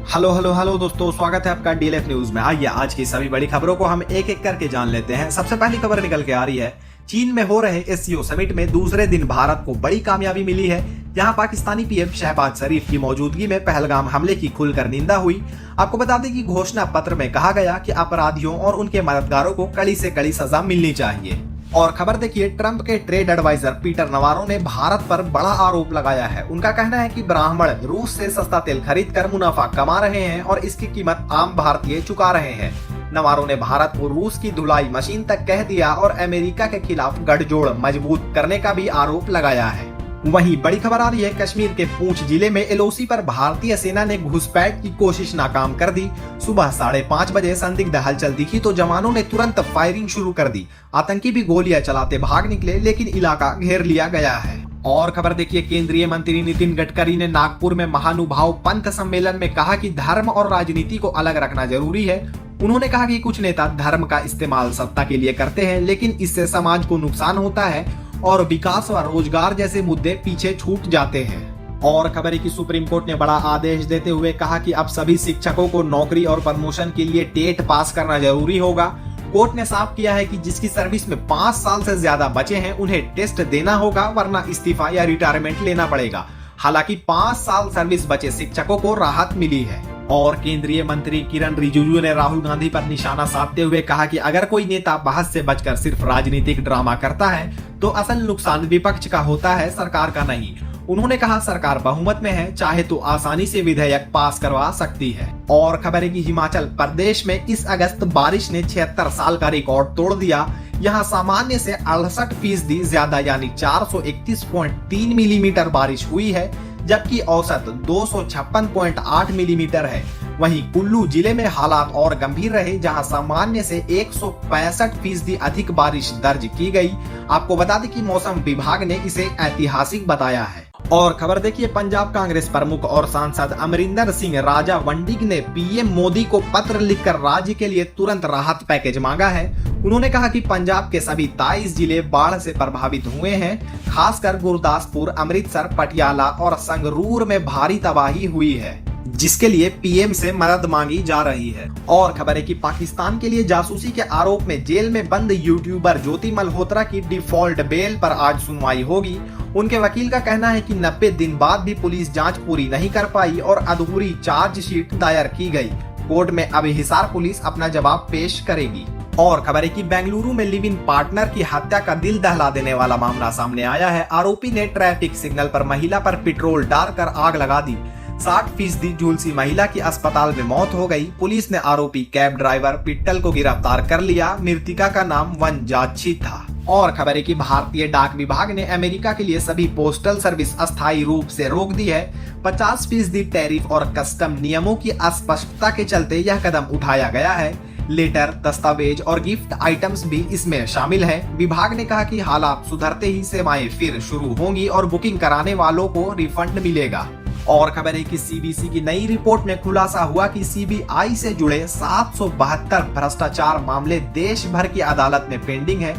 Hello hello hello दोस्तों, स्वागत है आपका डीएलएफ न्यूज में। आइए आज की सभी बड़ी खबरों को हम एक एक करके जान लेते हैं। सबसे पहली खबर निकल के आ रही है, चीन में हो रहे एससीओ समिट में दूसरे दिन भारत को बड़ी कामयाबी मिली है। यहाँ पाकिस्तानी पीएम शहबाज शरीफ की मौजूदगी में पहलगाम हमले की खुलकर निंदा हुई। आपको बता दें कि घोषणा पत्र में कहा गया कि अपराधियों और उनके मददगारों को कड़ी से कड़ी सजा मिलनी चाहिए। और खबर देखिए, ट्रंप के ट्रेड एडवाइजर पीटर नवारो ने भारत पर बड़ा आरोप लगाया है। उनका कहना है कि ब्राह्मण रूस से सस्ता तेल खरीदकर मुनाफा कमा रहे हैं और इसकी कीमत आम भारतीय चुका रहे हैं। नवारो ने भारत को रूस की धुलाई मशीन तक कह दिया और अमेरिका के खिलाफ गठजोड़ मजबूत करने का भी आरोप लगाया है। वहीं बड़ी खबर आ रही है, कश्मीर के पूंछ जिले में एलओसी पर भारतीय सेना ने घुसपैठ की कोशिश नाकाम कर दी। सुबह 5:30 बजे संदिग्ध हलचल दिखी तो जवानों ने तुरंत फायरिंग शुरू कर दी। आतंकी भी गोलियां चलाते भाग निकले, लेकिन इलाका घेर लिया गया है। और खबर देखिए, केंद्रीय मंत्री नितिन गडकरी ने नागपुर में महानुभाव पंथ सम्मेलन में कहा कि धर्म और राजनीति को अलग रखना जरूरी है। उन्होंने कहा कि कुछ नेता धर्म का इस्तेमाल सत्ता के लिए करते हैं, लेकिन इससे समाज को नुकसान होता है और विकास व रोजगार जैसे मुद्दे पीछे छूट जाते हैं। और खबर है कि सुप्रीम कोर्ट ने बड़ा आदेश देते हुए कहा कि अब सभी शिक्षकों को नौकरी और प्रमोशन के लिए टेट पास करना जरूरी होगा। कोर्ट ने साफ किया है कि जिसकी सर्विस में 5 साल से ज्यादा बचे हैं उन्हें टेस्ट देना होगा, वरना इस्तीफा या रिटायरमेंट लेना पड़ेगा। हालांकि 5 साल सर्विस बचे शिक्षकों को राहत मिली है। और केंद्रीय मंत्री किरण रिजिजू ने राहुल गांधी पर निशाना साधते हुए कहा कि अगर कोई नेता बहस से बचकर सिर्फ राजनीतिक ड्रामा करता है तो असल नुकसान विपक्ष का होता है, सरकार का नहीं। उन्होंने कहा सरकार बहुमत में है, चाहे तो आसानी से विधेयक पास करवा सकती है। और खबर है कि हिमाचल प्रदेश में इस अगस्त बारिश ने 76 साल का रिकॉर्ड तोड़ दिया। यहाँ सामान्य से 68% ज्यादा यानी 431.3 मिलीमीटर बारिश हुई है, जबकि औसत 256.8 मिलीमीटर है। वहीं कुल्लू जिले में हालात और गंभीर रहे, जहां सामान्य से 165% अधिक बारिश दर्ज की गई। आपको बता दें कि मौसम विभाग ने इसे ऐतिहासिक बताया है। और खबर देखिए, पंजाब कांग्रेस प्रमुख और सांसद अमरिंदर सिंह राजा वंडिग ने पीएम मोदी को पत्र लिखकर राज्य के लिए तुरंत राहत पैकेज मांगा है। उन्होंने कहा कि पंजाब के सभी 23 जिले बाढ़ से प्रभावित हुए हैं। खासकर गुरदासपुर, अमृतसर, पटियाला और संगरूर में भारी तबाही हुई है, जिसके लिए पीएम से मदद मांगी जा रही है। और खबर है कि पाकिस्तान के लिए जासूसी के आरोप में जेल में बंद यूट्यूबर ज्योति मल्होत्रा की डिफॉल्ट बेल पर आज सुनवाई होगी। उनके वकील का कहना है कि 90 दिन बाद भी पुलिस जांच पूरी नहीं कर पाई और अधूरी चार्जशीट दायर की गई। कोर्ट में अब हिसार पुलिस अपना जवाब पेश करेगी। और खबर है कि बेंगलुरु में लिव इन पार्टनर की हत्या का दिल दहला देने वाला मामला सामने आया है। आरोपी ने ट्रैफिक सिग्नल पर महिला पर पेट्रोल डालकर आग लगा दी। 60% झुलसी महिला की अस्पताल में मौत हो गई। पुलिस ने आरोपी कैब ड्राइवर पिट्टल को गिरफ्तार कर लिया। मृतका का नाम वनजाची था। और खबर है कि भारतीय डाक विभाग ने अमेरिका के लिए सभी पोस्टल सर्विस अस्थायी रूप से रोक दी है। 50% टैरिफ और कस्टम नियमों की अस्पष्टता के चलते यह कदम उठाया गया है। लेटर, दस्तावेज और गिफ्ट आइटम्स भी इसमें शामिल हैं। विभाग ने कहा कि हालात सुधरते ही सेवाएं फिर शुरू होंगी और बुकिंग कराने वालों को रिफंड मिलेगा। और खबर है कि सीबीसी की नई रिपोर्ट में खुलासा हुआ कि सीबीआई से जुड़े 772 भ्रष्टाचार मामले देश भर की अदालत में पेंडिंग है।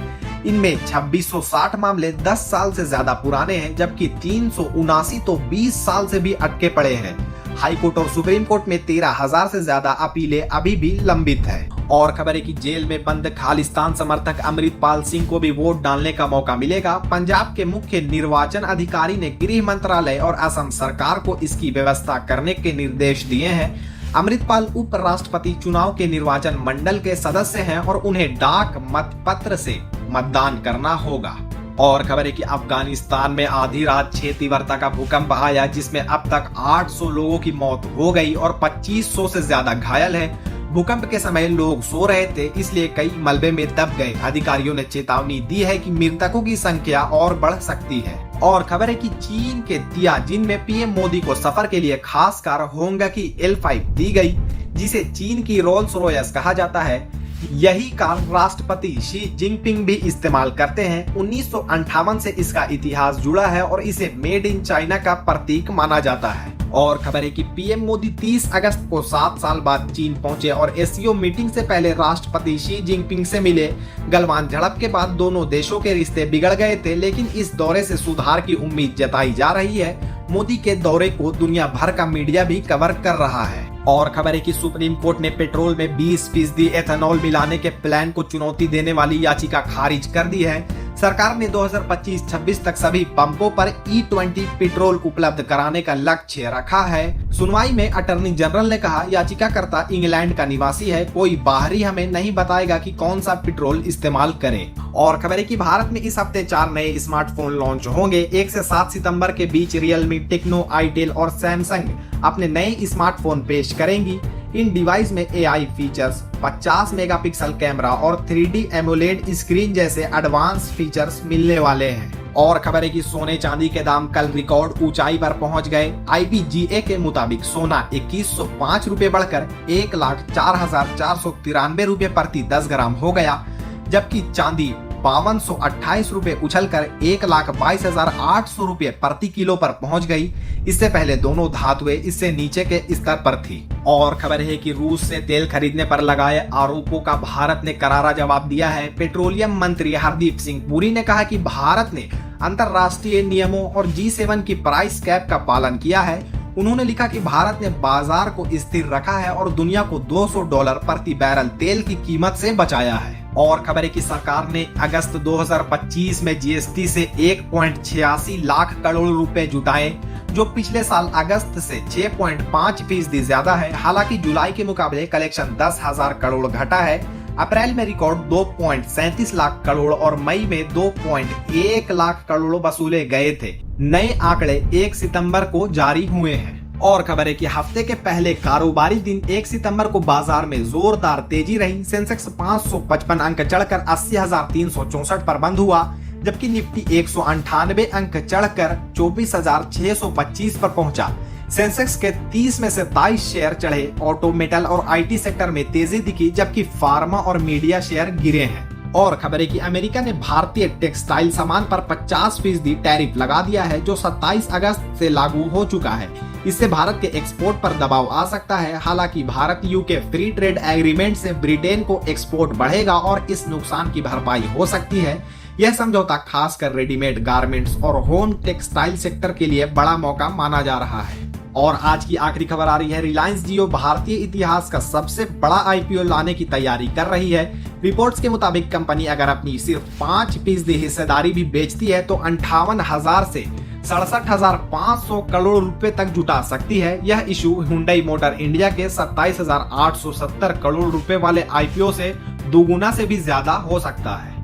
इनमें 2660 मामले 10 साल से ज्यादा पुराने हैं, जबकि 379 तो 20 साल से भी अटके पड़े हैं। हाई कोर्ट और सुप्रीम कोर्ट में 13,000 से ज्यादा अपीलें अभी भी लंबित है। और खबर है कि जेल में बंद खालिस्तान समर्थक अमृतपाल सिंह को भी वोट डालने का मौका मिलेगा। पंजाब के मुख्य निर्वाचन अधिकारी ने गृह मंत्रालय और असम सरकार को इसकी व्यवस्था करने के निर्देश दिए हैं। अमृतपाल उपराष्ट्रपति चुनाव के निर्वाचन मंडल के सदस्य हैं और उन्हें डाक मतपत्र से मतदान करना होगा। और खबर है कि अफगानिस्तान में आधी रात 6 तीव्रता का भूकंप आया, जिसमें अब तक 800 लोगों की मौत हो गई और 2500 से ज्यादा घायल हैं। भूकंप के समय लोग सो रहे थे, इसलिए कई मलबे में दब गए। अधिकारियों ने चेतावनी दी है कि मृतकों की संख्या और बढ़ सकती है। और खबर है कि चीन के तियाजिन में पीएम मोदी को सफर के लिए खास कार होंगा की L5 दी गई, जिसे चीन की रोल्स रॉयस कहा जाता है। यही कार राष्ट्रपति शी जिनपिंग भी इस्तेमाल करते हैं। 1958 से इसका इतिहास जुड़ा है और इसे मेड इन चाइना का प्रतीक माना जाता है। और खबर है कि पीएम मोदी 30 अगस्त को 7 साल बाद चीन पहुंचे और एससीओ मीटिंग से पहले राष्ट्रपति शी जिनपिंग से मिले। गलवान झड़प के बाद दोनों देशों के रिश्ते बिगड़ गए थे, लेकिन इस दौरे से सुधार की उम्मीद जताई जा रही है। मोदी के दौरे को दुनिया भर का मीडिया भी कवर कर रहा है। और खबर है कि सुप्रीम कोर्ट ने पेट्रोल में 20% एथेनॉल मिलाने के प्लान को चुनौती देने वाली याचिका खारिज कर दी है। सरकार ने 2025-26 तक सभी पंपों पर E20 पेट्रोल उपलब्ध कराने का लक्ष्य रखा है। सुनवाई में अटॉर्नी जनरल ने कहा, याचिकाकर्ता इंग्लैंड का निवासी है, कोई बाहरी हमें नहीं बताएगा कि कौन सा पेट्रोल इस्तेमाल करें। और खबर है कि भारत में इस हफ्ते 4 नए स्मार्टफोन लॉन्च होंगे। 1 से 7 सितंबर के बीच रियलमी, टेक्नो, आईटेल और सैमसंग अपने नए स्मार्टफोन पेश करेंगी। इन डिवाइस में AI फीचर्स, 50 मेगापिक्सल कैमरा और 3D एमोलेड स्क्रीन जैसे एडवांस फीचर्स मिलने वाले हैं। और खबर है कि सोने चांदी के दाम कल रिकॉर्ड ऊंचाई पर पहुंच गए। IBGA के मुताबिक सोना 2105 रुपए बढ़कर 1,04,493 रुपए प्रति 10 ग्राम हो गया, जबकि चांदी 5228 रुपए उछलकर 1,22,800 रुपए प्रति किलो पर पहुंच गई। इससे पहले दोनों धातुएं इससे नीचे के स्तर पर थी। और खबर है कि रूस से तेल खरीदने पर लगाए आरोपों का भारत ने करारा जवाब दिया है। पेट्रोलियम मंत्री हरदीप सिंह पुरी ने कहा कि भारत ने अंतरराष्ट्रीय नियमों और G7 की प्राइस कैप का पालन किया है। उन्होंने लिखा कि भारत ने बाजार को स्थिर रखा है और दुनिया को $200 प्रति बैरल तेल की कीमत से बचाया है। और खबर है कि सरकार ने अगस्त 2025 में GST से 1.86 लाख करोड़ रुपए जुटाए, जो पिछले साल अगस्त से 6.5% ज्यादा है। हालांकि जुलाई के मुकाबले कलेक्शन 10,000 करोड़ घटा है। अप्रैल में रिकॉर्ड 2.37 लाख करोड़ और मई में 2.1 लाख करोड़ वसूले गए थे। नए आंकड़े 1 सितंबर को जारी हुए हैं। और खबर है कि हफ्ते के पहले कारोबारी दिन 1 सितंबर को बाजार में जोरदार तेजी रही। सेंसेक्स 555 अंक चढ़कर 80,364 पर बंद हुआ, जबकि निफ्टी 198 अंक चढ़कर 24,625 पर पहुंचा। सेंसेक्स के 30 में से 22 शेयर चढ़े। ऑटो, मेटल और IT सेक्टर में तेजी दिखी, जबकि फार्मा और मीडिया शेयर गिरे हैं। और खबर है कि अमेरिका ने भारतीय टेक्सटाइल सामान पर 50% टैरिफ लगा दिया है, जो 27 अगस्त से लागू हो चुका है। इससे भारत के एक्सपोर्ट पर दबाव आ सकता है। हालांकि Bharat UK free trade agreement से ब्रिटेन को एक्सपोर्ट बढ़ेगा और इस नुकसान की भरपाई हो सकती है। यह समझौता खासकर रेडीमेड गारमेंट्स और होम टेक्सटाइल सेक्टर के लिए बड़ा मौका माना जा रहा है। और आज की आखिरी खबर आ रही है, रिलायंस जियो भारतीय इतिहास का सबसे बड़ा IPO लाने की तैयारी कर रही है। रिपोर्ट्स के मुताबिक कंपनी अगर अपनी सिर्फ 5% हिस्सेदारी भी बेचती है तो 58,000 से 67,500 करोड़ रुपए तक जुटा सकती है। यह इशू हुंडई मोटर इंडिया के 27,870 करोड़ रुपए वाले IPO से दोगुना से भी ज्यादा हो सकता है।